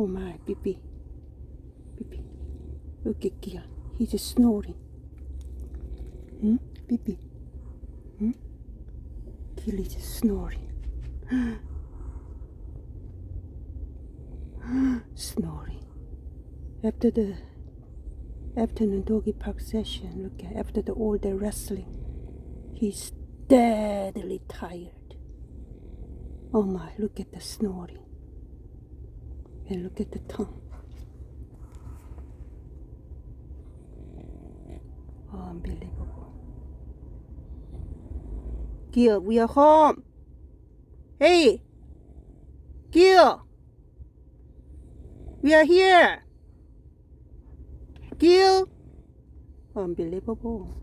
Oh my, Bibi. Bibi. Look at Gia. He's just snoring. Bibi. Gilly's just snoring. Snoring. After the afternoon doggy park session, look at after all the wrestling, he's deadly tired. Oh my, look at the snoring. And look at the tongue. Oh, unbelievable. Gil, we are home. Hey, Gil, we are here. Gil, unbelievable.